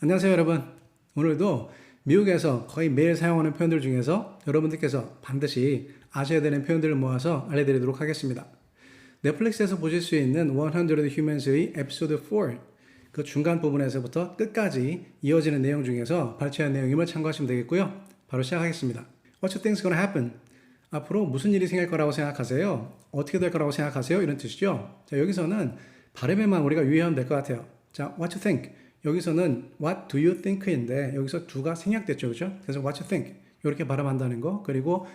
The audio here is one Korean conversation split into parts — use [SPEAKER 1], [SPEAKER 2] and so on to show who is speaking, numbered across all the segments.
[SPEAKER 1] 안녕하세요, 여러분. 오늘도 미국에서 거의 매일 사용하는 표현들 중에서 여러분들께서 반드시 아셔야 되는 표현들을 모아서 알려드리도록 하겠습니다. 넷플릭스에서 보실 수 있는 100 Humans의 에피소드 4, 그 중간 부분에서부터 끝까지 이어지는 내용 중에서 발췌한 내용임을 참고하시면 되겠고요. 바로 시작하겠습니다. What you think's gonna happen? 앞으로 무슨 일이 생길 거라고 생각하세요? 어떻게 될 거라고 생각하세요? 이런 뜻이죠. 자, 여기서는 발음에만 우리가 유의하면 될 것 같아요. 자, what you think. 여기서는 what do you think인데 여기서 do가 생략됐죠. 그렇죠? 그래서 what you think. 이렇게 발음한다는 거. 그리고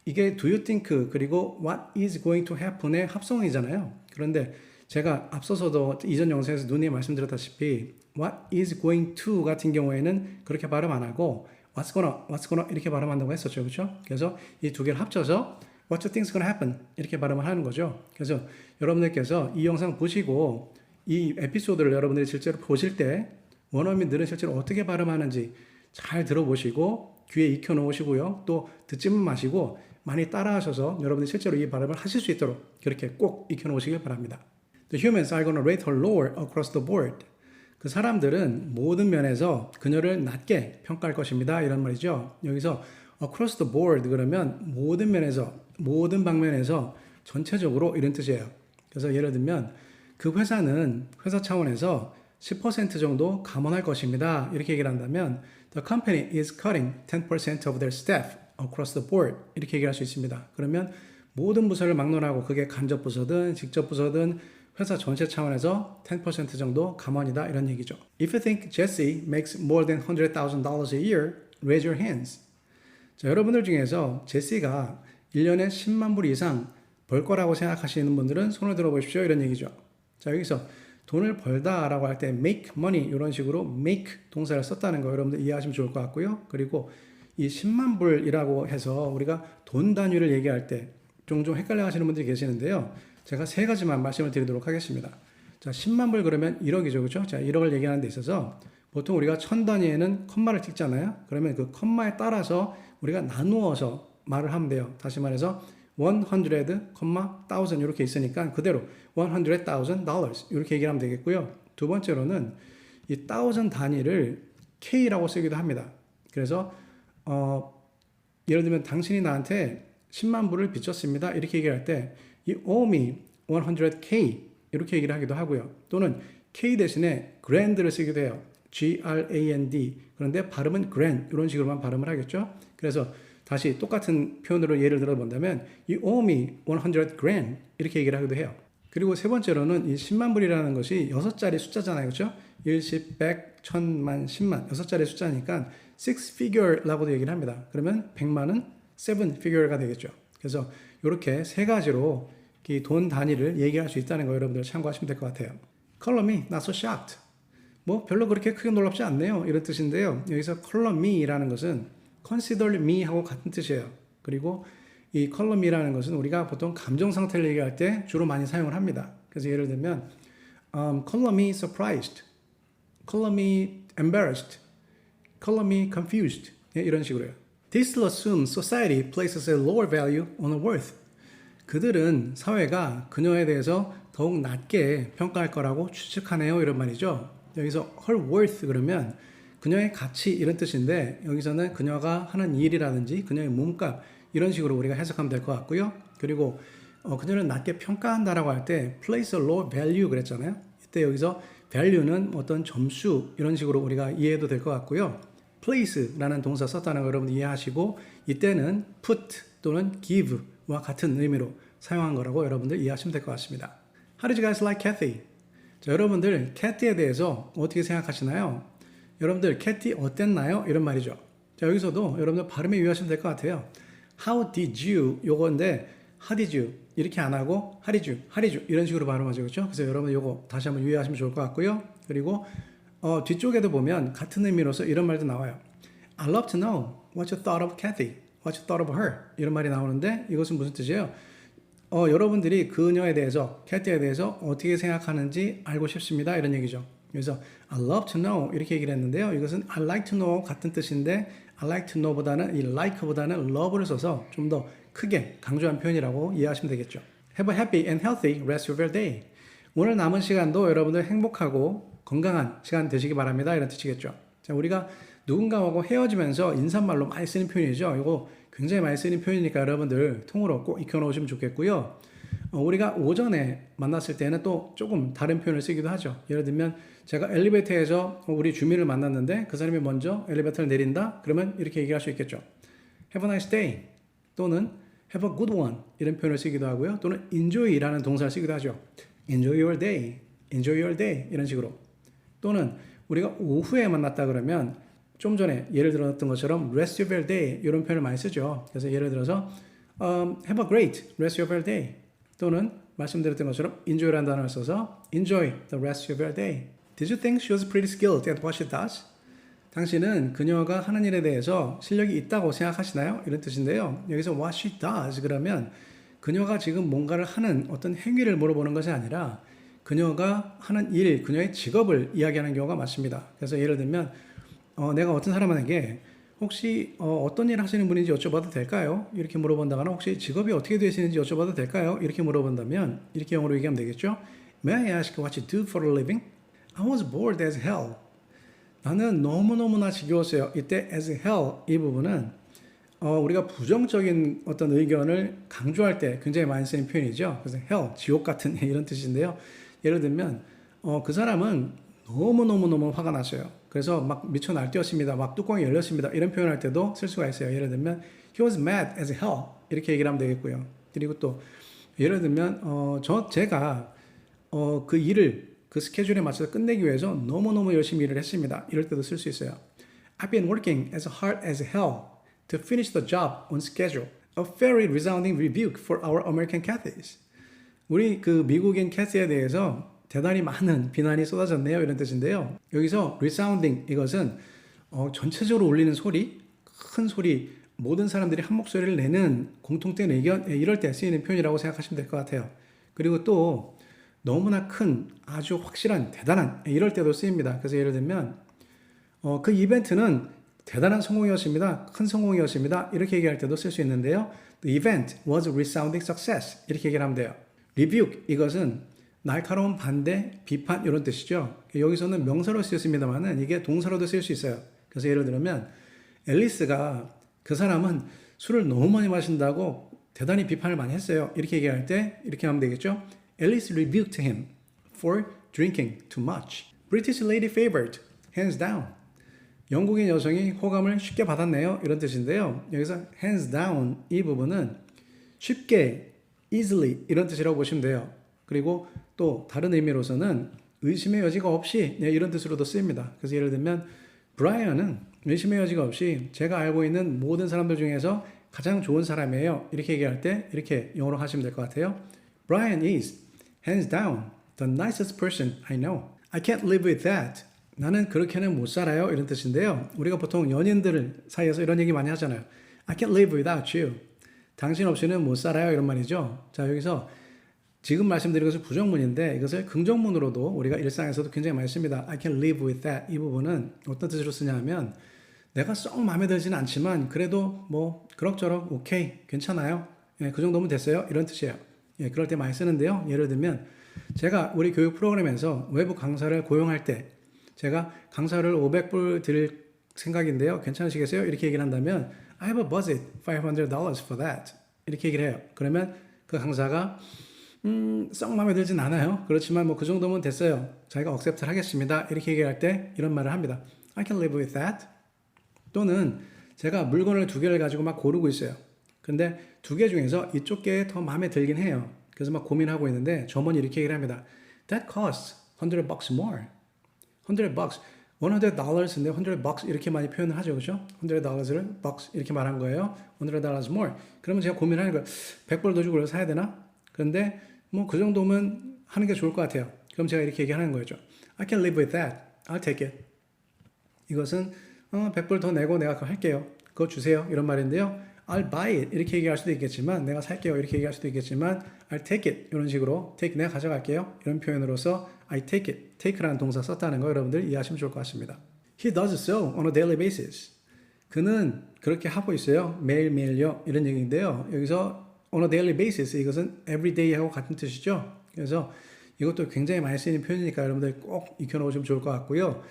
[SPEAKER 1] 이게 do you think 그리고 what is going to happen의 합성이잖아요. 그런데 제가 앞서서도 이전 영상에서 누누이 말씀드렸다시피 what is going to 같은 경우에는 그렇게 발음 안 하고 what's gonna 이렇게 발음한다고 했었죠. 그렇죠? 그래서 이 두 개를 합쳐서 what you think's gonna happen 이렇게 발음을 하는 거죠. 그래서 여러분들께서 이 영상 보시고 이 에피소드를 여러분들이 실제로 보실 때 원어민들은 실제로 어떻게 발음하는지 잘 들어보시고 귀에 익혀 놓으시고요. 또 듣지만 마시고 많이 따라하셔서 여러분들이 실제로 이 발음을 하실 수 있도록 그렇게 꼭 익혀 놓으시길 바랍니다. The humans are going to rate her lower across the board. 그 사람들은 모든 면에서 그녀를 낮게 평가할 것입니다. 이런 말이죠. 여기서 across the board 그러면 모든 면에서, 모든 방면에서 전체적으로 이런 뜻이에요. 그래서 예를 들면 그 회사는 회사 차원에서 10% 정도 감원할 것입니다. 이렇게 얘기를 한다면 The company is cutting 10% of their staff across the board. 이렇게 얘기할 수 있습니다. 그러면 모든 부서를 막론하고 그게 간접 부서든 직접 부서든 회사 전체 차원에서 10% 정도 감원이다 이런 얘기죠. If you think Jesse makes more than $100,000 a year, raise your hands. 자, 여러분들 중에서 제시가 1년에 10만 불 이상 벌 거라고 생각하시는 분들은 손을 들어보십시오. 이런 얘기죠. 자, 여기서 돈을 벌다라고 할 때 make money 이런 식으로 make 동사를 썼다는 거 여러분들 이해하시면 좋을 것 같고요. 그리고 이 10만 불이라고 해서 우리가 돈 단위를 얘기할 때 종종 헷갈려 하시는 분들이 계시는데요. 제가 세 가지만 말씀을 드리도록 하겠습니다. 자, 10만 불 그러면 1억이죠. 그렇죠? 자, 1억을 얘기하는 데 있어서 보통 우리가 천 단위에는 컴마를 찍잖아요. 그러면 그 컴마에 따라서 우리가 나누어서 말을 하면 돼요. 다시 말해서 100, 1000 이렇게 있으니까 그대로 $100,000 이렇게 얘기하면 되겠고요. 두 번째로는 이 1000 단위를 K라고 쓰기도 합니다. 그래서 예를 들면 당신이 나한테 10만 불을 빚졌습니다. 이렇게 얘기할 때 You owe me 100K 이렇게 얘기를 하기도 하고요. 또는 K 대신에 grand를 쓰기도 해요. G-R-A-N-D 그런데 발음은 grand 이런 식으로만 발음을 하겠죠. 그래서 다시 똑같은 표현으로 예를 들어 본다면 You owe me 100 grand 이렇게 얘기를 하기도 해요. 그리고 세 번째로는 이 10만 불이라는 것이 6자리 숫자잖아요. 그렇죠? 1, 10, 100, 1000만, 10만 6자리 숫자니까 6figure라고도 얘기를 합니다. 그러면 100만은 7figure가 되겠죠. 그래서 이렇게 세 가지로 이 돈 단위를 얘기할 수 있다는 거 여러분들 참고하시면 될 것 같아요. Color me not so shocked. 뭐 별로 그렇게 크게 놀랍지 않네요. 이런 뜻인데요. 여기서 color me라는 것은 consider me 하고 같은 뜻이에요. 그리고 이 color me라는 것은 우리가 보통 감정 상태를 얘기할 때 주로 많이 사용을 합니다. 그래서 예를 들면 color me surprised, color me embarrassed, color me confused 이런 식으로요. This assumes society places a lower value on her worth. 그들은 사회가 그녀에 대해서 더욱 낮게 평가할 거라고 추측하네요. 이런 말이죠. 여기서 her worth 그러면 그녀의 가치 이런 뜻인데 여기서는 그녀가 하는 일이라든지 그녀의 몸값 이런 식으로 우리가 해석하면 될 것 같고요. 그리고 그녀를 낮게 평가한다라고 할 때 place a low value 그랬잖아요. 이때 여기서 value는 어떤 점수 이런 식으로 우리가 이해해도 될 것 같고요. place라는 동사 썼다는 거 여러분 이해하시고 이때는 put 또는 give와 같은 의미로 사용한 거라고 여러분들 이해하시면 될 것 같습니다. How did you guys like Kathy? 자, 여러분들 캐티에 대해서 어떻게 생각하시나요? 여러분들 캐티 어땠나요? 이런 말이죠. 자, 여기서도 여러분들 발음에 유의하시면 될 것 같아요. How did you 요건데 how did you 이렇게 안 하고 how did you 이런 식으로 발음하죠. 그렇죠? 그래서 여러분 요거 다시 한번 유의하시면 좋을 것 같고요. 그리고 뒤쪽에도 보면 같은 의미로서 이런 말도 나와요. I'd love to know what you thought of Kathy, what you thought of her 이런 말이 나오는데 이것은 무슨 뜻이에요? 여러분들이 그녀에 대해서, 캐티에 대해서 어떻게 생각하는지 알고 싶습니다. 이런 얘기죠. 그래서 I'd love to know 이렇게 얘기를 했는데요. 이것은 I'd like to know 같은 뜻인데 I'd like to know보다는 이 like보다는 love를 써서 좀 더 크게 강조한 표현이라고 이해하시면 되겠죠. Have a happy and healthy rest of your day. 오늘 남은 시간도 여러분들 행복하고 건강한 시간 되시기 바랍니다. 이런 뜻이겠죠. 자, 우리가 누군가하고 헤어지면서 인사말로 많이 쓰는 표현이죠. 이거 굉장히 많이 쓰는 표현이니까 여러분들 통으로 꼭 익혀놓으시면 좋겠고요. 우리가 오전에 만났을 때는 또 조금 다른 표현을 쓰기도 하죠. 예를 들면 제가 엘리베이터에서 우리 주민을 만났는데 그 사람이 먼저 엘리베이터를 내린다? 그러면 이렇게 얘기할 수 있겠죠. Have a nice day 또는 Have a good one 이런 표현을 쓰기도 하고요. 또는 enjoy라는 동사를 쓰기도 하죠. Enjoy your day, enjoy your day 이런 식으로. 또는 우리가 오후에 만났다 그러면 좀 전에 예를 들었던 것처럼 rest of your day 이런 표현을 많이 쓰죠. 그래서 예를 들어서 have a great rest of your day 또는 말씀드렸던 것처럼 enjoy라는 단어를 써서 enjoy the rest of your day. Did you think she was pretty skilled at what she does? 당신은 그녀가 하는 일에 대해서 실력이 있다고 생각하시나요? 이런 뜻인데요. 여기서 what she does 그러면 그녀가 지금 뭔가를 하는 어떤 행위를 물어보는 것이 아니라 그녀가 하는 일, 그녀의 직업을 이야기하는 경우가 많습니다. 그래서 예를 들면 내가 어떤 사람에게 혹시 어떤 일 하시는 분인지 여쭤봐도 될까요? 이렇게 물어본다거나 혹시 직업이 어떻게 되시는지 여쭤봐도 될까요? 이렇게 물어본다면 이렇게 영어로 얘기하면 되겠죠. May I ask what you do for a living? I was bored as hell. 나는 너무너무나 지겨웠어요. 이때 as hell 이 부분은 우리가 부정적인 어떤 의견을 강조할 때 굉장히 많이 쓰는 표현이죠. 그래서 hell, 지옥 같은 이런 뜻인데요. 예를 들면 그 사람은 너무너무너무 화가 났어요. 그래서 막 미쳐 날뛰었습니다. 막 뚜껑이 열렸습니다. 이런 표현할 때도 쓸 수가 있어요. 예를 들면 he was mad as hell 이렇게 얘기를 하면 되겠고요. 그리고 또 예를 들면 제가 그 일을 그 스케줄에 맞춰서 끝내기 위해서 너무너무 열심히 일을 했습니다. 이럴 때도 쓸 수 있어요. I've been working as hard as hell to finish the job on schedule. A very resounding rebuke for our American Catholics. 우리 그 미국인 캐스에 대해서 대단히 많은 비난이 쏟아졌네요. 이런 뜻인데요. 여기서 resounding 이것은 전체적으로 울리는 소리, 큰 소리, 모든 사람들이 한 목소리를 내는 공통된 의견 이럴 때 쓰이는 표현이라고 생각하시면 될 것 같아요. 그리고 또 너무나 큰 아주 확실한 대단한 이럴 때도 쓰입니다. 그래서 예를 들면 그 이벤트는 대단한 성공이었습니다. 큰 성공이었습니다. 이렇게 얘기할 때도 쓸 수 있는데요. The event was a resounding success. 이렇게 얘기를 하면 돼요. rebuke 이것은 날카로운 반대, 비판 이런 뜻이죠. 여기서는 명사로 쓰였습니다만은 이게 동사로도 쓸 수 있어요. 그래서 예를 들면 앨리스가 그 사람은 술을 너무 많이 마신다고 대단히 비판을 많이 했어요. 이렇게 얘기할 때 이렇게 하면 되겠죠. Alice rebuked him for drinking too much. British lady favorite, hands down. 영국인 여성이 호감을 쉽게 받았네요. 이런 뜻인데요. 여기서 hands down 이 부분은 쉽게, easily 이런 뜻이라고 보시면 돼요. 그리고 또 다른 의미로서는 의심의 여지가 없이 이런 뜻으로도 쓰입니다. 그래서 예를 들면 브라이언은 의심의 여지가 없이 제가 알고 있는 모든 사람들 중에서 가장 좋은 사람이에요. 이렇게 얘기할 때 이렇게 영어로 하시면 될 것 같아요. Brian is hands down the nicest person I know. I can't live with that. 나는 그렇게는 못 살아요. 이런 뜻인데요. 우리가 보통 연인들 사이에서 이런 얘기 많이 하잖아요. I can't live without you. 당신 없이는 못 살아요. 이런 말이죠. 자, 여기서 지금 말씀드린 것은 부정문인데 이것을 긍정문으로도 우리가 일상에서도 굉장히 많이 씁니다. I can live with that. 이 부분은 어떤 뜻으로 쓰냐 하면 내가 썩 마음에 들지는 않지만 그래도 뭐 그럭저럭 오케이 괜찮아요. 예, 그 정도면 됐어요. 이런 뜻이에요. 예, 그럴 때 많이 쓰는데요. 예를 들면 제가 우리 교육 프로그램에서 외부 강사를 고용할 때 제가 강사를 500불 드릴 생각인데요. 괜찮으시겠어요? 이렇게 얘기를 한다면 I have a budget $500 for that. 이렇게 얘기를 해요. 그러면 그 강사가 썩 마음에 들진 않아요. 그렇지만 뭐 그 정도면 됐어요. 자기가 accept를 하겠습니다. 이렇게 얘기할 때 이런 말을 합니다. I can live with that. 또는 제가 물건을 2개를 가지고 막 고르고 있어요. 근데 2개 중에서 이쪽 게 더 마음에 들긴 해요. 그래서 막 고민하고 있는데 점원이 이렇게 얘기를 합니다. That costs $100 more. $100. $100인데 $100 이렇게 많이 표현을 하죠. 그렇죠? $100를 bucks 이렇게 말한 거예요. $100 more. 그러면 제가 고민하는 거예요. 100불 더 주고 사야 되나? 그런데 뭐 그 정도면 하는 게 좋을 것 같아요. 그럼 제가 이렇게 얘기하는 거죠. I can live with that. I'll take it. 이것은 100불 더 내고 내가 그거 할게요. 그거 주세요. 이런 말인데요. I'll buy it. 이렇게 얘기할 수도 있겠지만 내가 살게요. 이렇게 얘기할 수도 있겠지만 I'll take it. 이런 식으로 take 내가 가져갈게요. 이런 표현으로서 I take it. take라는 동사 썼다는 거 여러분들 이해하시면 좋을 것 같습니다. He does so on a daily basis. 그는 그렇게 하고 있어요. 매일매일요. 이런 얘기인데요. 여기서 on a daily basis 이것은 every day하고 같은 뜻이죠. 그래서 이것도 굉장히 많이 쓰이는 표현이니까 여러분들 꼭 익혀놓으시면 좋을 것 같고요.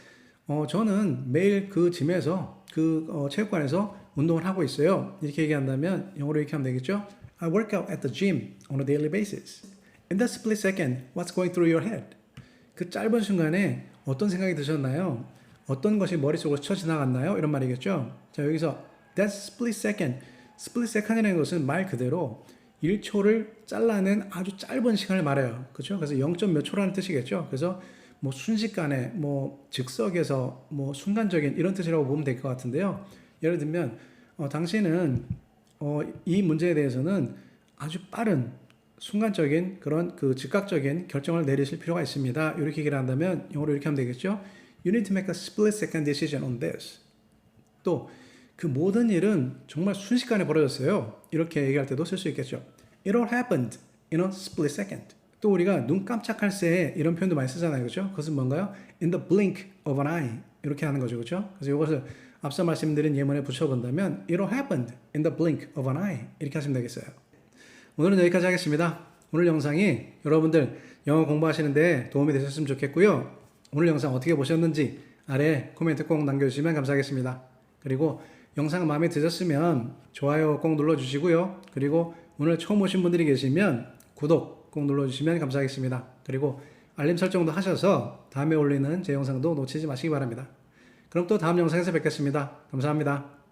[SPEAKER 1] 저는 매일 그 짐에서 체육관에서 운동을 하고 있어요. 이렇게 얘기한다면 영어로 이렇게 하면 되겠죠? I work out at the gym on a daily basis. In that split second, what's going through your head? 그 짧은 순간에 어떤 생각이 드셨나요? 어떤 것이 머릿속으로 스쳐 지나갔나요? 이런 말이겠죠? 자, 여기서 that split second, split second이라는 것은 말 그대로 1초를 잘라낸 아주 짧은 시간을 말해요. 그렇죠? 그래서 0. 몇 초라는 뜻이겠죠? 그래서 뭐 순식간에 뭐 즉석에서 뭐 순간적인 이런 뜻이라고 보면 될 것 같은데요. 예를 들면 당신은 이 문제에 대해서는 아주 빠른 순간적인 그런 그 즉각적인 결정을 내리실 필요가 있습니다. 이렇게 얘기를 한다면 영어로 이렇게 하면 되겠죠. You need to make a split second decision on this. 또 그 모든 일은 정말 순식간에 벌어졌어요. 이렇게 얘기할 때도 쓸 수 있겠죠. It all happened in a split second. 또 우리가 눈 깜짝할 새에 이런 표현도 많이 쓰잖아요. 그렇죠? 그것은 뭔가요? In the blink of an eye. 이렇게 하는 거죠. 그렇죠? 그래서 이것을 앞서 말씀드린 예문에 붙여본다면 It all happened in the blink of an eye. 이렇게 하시면 되겠어요. 오늘은 여기까지 하겠습니다. 오늘 영상이 여러분들 영어 공부하시는데 도움이 되셨으면 좋겠고요. 오늘 영상 어떻게 보셨는지 아래 코멘트 꼭 남겨주시면 감사하겠습니다. 그리고 영상 마음에 드셨으면 좋아요 꼭 눌러주시고요. 그리고 오늘 처음 오신 분들이 계시면 구독 꼭 눌러주시면 감사하겠습니다. 그리고 알림 설정도 하셔서 다음에 올리는 제 영상도 놓치지 마시기 바랍니다. 그럼 또 다음 영상에서 뵙겠습니다. 감사합니다.